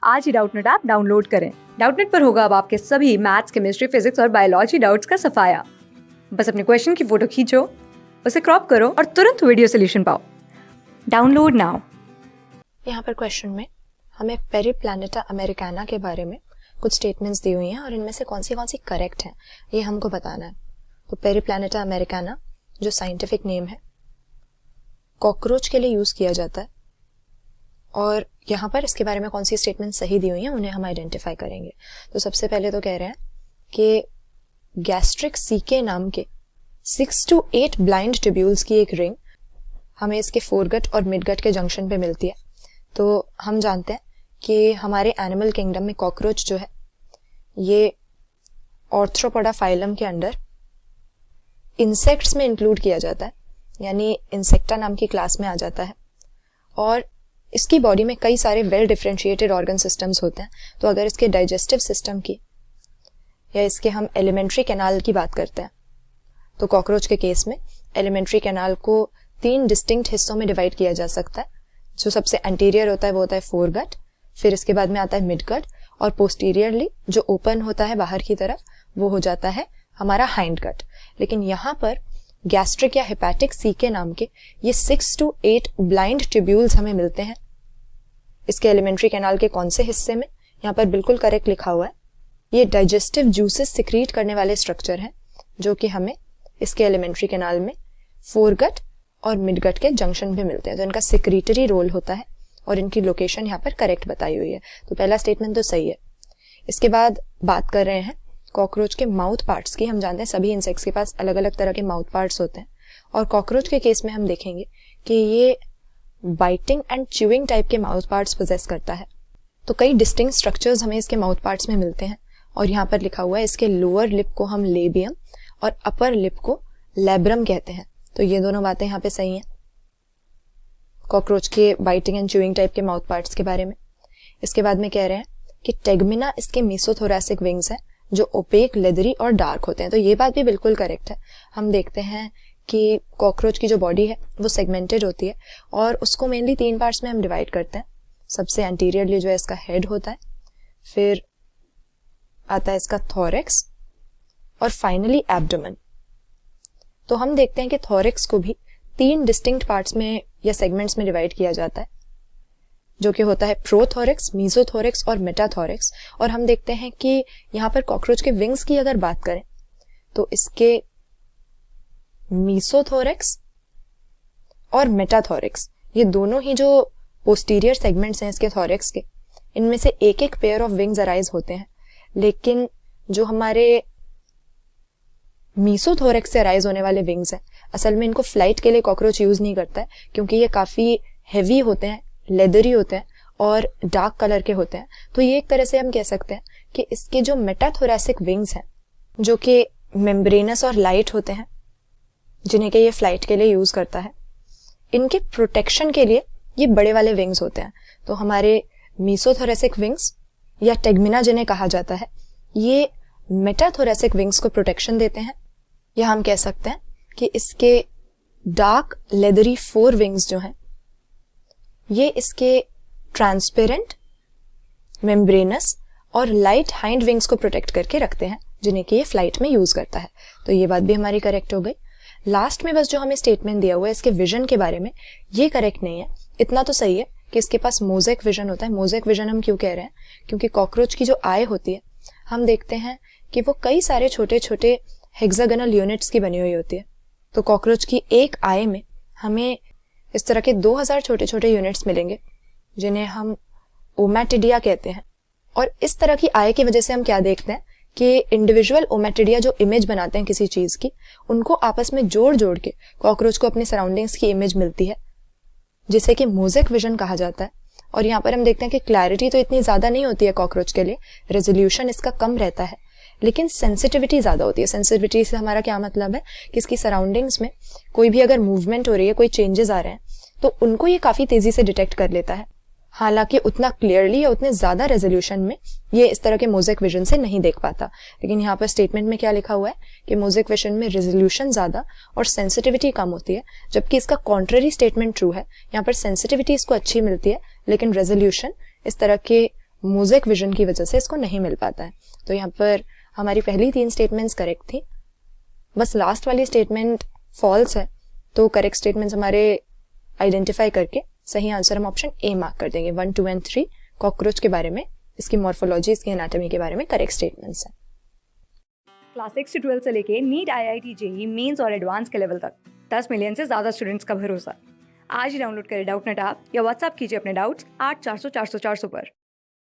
आज ही Doubtnut app download करें। Doubtnut पर होगा अब आपके सभी मैथ्स, केमिस्ट्री, फिजिक्स और बायोलॉजी डाउट्स का सफाया। बस अपने क्वेश्चन की फोटो खींचो, उसे क्रॉप करो और तुरंत वीडियो सोल्यूशन पाओ। Download now. यहाँ पर क्वेश्चन में हमें पेरिप्लैनेटा अमेरिकाना के बारे में कुछ स्टेटमेंट्स दी हुई हैं और इनमें से कौन सी करेक्ट हैं ये हमको बताना है। तो पेरिप्लैनेटा अमेरिकाना जो साइंटिफिक नेम है, कॉकरोच के लिए यूज किया जाता है और यहाँ पर इसके बारे में कौन सी स्टेटमेंट सही दी हुई हैं उन्हें हम आइडेंटिफाई करेंगे। तो सबसे पहले तो कह रहे हैं कि गैस्ट्रिक सीके नाम के 6 to 8 ब्लाइंड ट्यूब्यूल्स की एक रिंग हमें इसके फोरगट और मिडगट के जंक्शन पे मिलती है। तो हम जानते हैं कि हमारे एनिमल किंगडम में कॉकरोच जो है ये ऑर्थ्रोपोडा फाइलम के अंडर इंसेक्ट्स में इंक्लूड किया जाता है, यानी इंसेक्टा नाम की क्लास में आ जाता है और इसकी बॉडी में कई सारे वेल डिफरेंशिएटेड ऑर्गन सिस्टम्स होते हैं। तो अगर इसके डाइजेस्टिव सिस्टम की या इसके हम एलिमेंट्री कैनाल की बात करते हैं तो कॉकरोच के केस में एलिमेंट्री कैनाल को 3 डिस्टिंक्ट हिस्सों में डिवाइड किया जा सकता है। जो सबसे एंटीरियर होता है वो होता है फोरगट, फिर इसके बाद में आता है मिडगट और पोस्टीरियरली जो ओपन होता है बाहर की तरफ वो हो जाता है हमारा हाइंड गट। लेकिन यहाँ पर गैस्ट्रिक या हेपेटिक सीके नाम के ये 6 to 8 ब्लाइंड ट्यूब्यूल्स हमें मिलते हैं इसके एलिमेंट्री कैनाल के कौन से हिस्से में, यहाँ पर बिल्कुल करेक्ट लिखा हुआ है। ये डाइजेस्टिव जूसेस सिक्रीट करने वाले स्ट्रक्चर हैं जो कि हमें इसके एलिमेंट्री कैनाल में फोरगट और मिडगट के जंक्शन पे मिलते हैं। तो इनका सिक्रीटरी रोल होता है और इनकी लोकेशन यहाँ पर करेक्ट बताई हुई है। तो पहला स्टेटमेंट तो सही है। इसके बाद बात कर रहे हैं कॉकरोच के माउथ पार्ट्स की। हम जानते हैं सभी इंसेक्ट्स के पास अलग अलग तरह के माउथ पार्ट्स होते हैं और कॉकरोच के केस में हम देखेंगे कि ये बाइटिंग एंड च्यूइंग टाइप के माउथ पार्ट्स पोजेस करता है। तो कई डिस्टिंक्ट स्ट्रक्चर्स हमें इसके माउथ पार्ट्स में मिलते हैं और यहाँ पर लिखा हुआ है इसके लोअर लिप को हम लेबियम और अपर लिप को लैब्रम कहते हैं। तो ये दोनों बातें यहाँ पे सही हैं कॉकरोच के बाइटिंग एंड च्यूइंग टाइप के माउथ पार्ट्स के बारे में। इसके बाद में कह रहे हैं कि टेगमिना इसके मीसोथोरैसिक विंग्स हैं जो ओपेक, लेदरी और डार्क होते हैं। तो ये बात भी बिल्कुल करेक्ट है। हम देखते हैं कि कॉकरोच की जो बॉडी है वो सेगमेंटेड होती है और उसको मेनली 3 पार्ट्स में हम डिवाइड करते हैं। सबसे एंटीरियरली जो है इसका हेड होता है, फिर आता है इसका थोरेक्स और फाइनली एब्डोमेन। तो हम देखते हैं कि थोरेक्स को भी 3 डिस्टिंक्ट पार्ट्स में या सेगमेंट्स में डिवाइड किया जाता है जो कि होता है प्रोथोरेक्स, मीजोथोरेक्स और मेटाथोरेक्स। और हम देखते हैं कि यहाँ पर कॉकरोच के विंग्स की अगर बात करें तो इसके मीसोथोरेक्स और मेटाथोरेक्स ये दोनों ही जो पोस्टीरियर सेगमेंट्स हैं इसके थोरेक्स के, इनमें से एक पेयर ऑफ विंग्स अराइज होते हैं। लेकिन जो हमारे मीसोथोरेक्स से अराइज होने वाले विंग्स हैं असल में इनको फ्लाइट के लिए कॉकरोच यूज नहीं करता है क्योंकि ये काफी हैवी होते हैं, लेदरी होते हैं और डार्क कलर के होते हैं। तो ये एक तरह से हम कह सकते हैं कि इसके जो मेटाथोरैसिक विंग्स हैं जो कि मेम्ब्रेनस और लाइट होते हैं जिन्हें कि ये फ्लाइट के लिए यूज करता है, इनके प्रोटेक्शन के लिए ये बड़े वाले विंग्स होते हैं। तो हमारे मीसोथोरैसिक विंग्स या टेगमिना जिन्हें कहा जाता है ये मेटाथोरैसिक विंग्स को प्रोटेक्शन देते हैं। या हम कह सकते हैं कि इसके डार्क लेदरी 4 विंग्स जो हैं ये इसके ट्रांसपेरेंट, मेम्ब्रेनस और लाइट हाइंड विंग्स को प्रोटेक्ट करके रखते हैं जिन्हें कि ये फ्लाइट में यूज करता है। तो ये बात भी हमारी करेक्ट हो गई। लास्ट में बस जो हमें स्टेटमेंट दिया हुआ है इसके विजन के बारे में ये करेक्ट नहीं है। इतना तो सही है कि इसके पास मोज़ेक विजन होता है। मोज़ेक विजन हम क्यों कह रहे हैं, क्योंकि कॉकरोच की जो आई होती है हम देखते हैं कि वो कई सारे छोटे छोटे हेक्सागोनल यूनिट्स की बनी हुई होती है। तो कॉकरोच की एक आई में हमें इस तरह के 2000 छोटे छोटे यूनिट्स मिलेंगे जिन्हें हम ओमैटिडिया कहते हैं। और इस तरह की आई की वजह से हम क्या देखते हैं कि इंडिविजुअल ओमैटिडिया जो इमेज बनाते हैं किसी चीज की, उनको आपस में जोड़ जोड़ के कॉकरोच को अपनी सराउंडिंग्स की इमेज मिलती है जिसे कि मोज़ेक विजन कहा जाता है। और यहाँ पर हम देखते हैं कि क्लैरिटी तो इतनी ज्यादा नहीं होती है कॉकरोच के लिए, रेजोल्यूशन इसका कम रहता है, लेकिन सेंसिटिविटी ज्यादा होती है। सेंसिटिविटी से हमारा क्या मतलब है कि इसकी सराउंडिंग्स में कोई भी अगर मूवमेंट हो रही है, कोई चेंजेस आ रहे हैं तो उनको ये काफी तेजी से डिटेक्ट कर लेता है। हालांकि उतना क्लियरली या उतने ज्यादा रेजोल्यूशन में ये इस तरह के मोज़ेक विजन से नहीं देख पाता। लेकिन यहाँ पर स्टेटमेंट में क्या लिखा हुआ है कि मोज़ेक विजन में रेजोल्यूशन ज्यादा और सेंसिटिविटी कम होती है, जबकि इसका कॉन्ट्ररी स्टेटमेंट ट्रू है। यहाँ पर सेंसिटिविटी इसको अच्छी मिलती है लेकिन रेजोल्यूशन इस तरह के मोज़ेक विजन की वजह से इसको नहीं मिल पाता है। तो यहाँ पर हमारी पहली 3 स्टेटमेंट्स करेक्ट थी, बस लास्ट वाली स्टेटमेंट फॉल्स है। तो करेक्ट स्टेटमेंट्स हमारे आइडेंटिफाई करके सही आंसर हम ऑप्शन ए मार्क कर देंगे। 1, 2 एंड 3 कॉकरोच के बारे में, इसकी मॉर्फोलॉजी, इसकी एनाटॉमी के बारे में करेक्ट स्टेटमेंट्स हैं। क्लास 6 से 12 से लेके नीट, IIT, जेईई मेंस और एडवांस के लेवल तक 10 मिलियन से ज़्यादा स्टूडेंट्स का भरोसा। आज ही डाउनलोड करें डाउटनेट ऐप या व्हाट्सएप कीजिए अपने डाउट्स 8400 400 400 पर।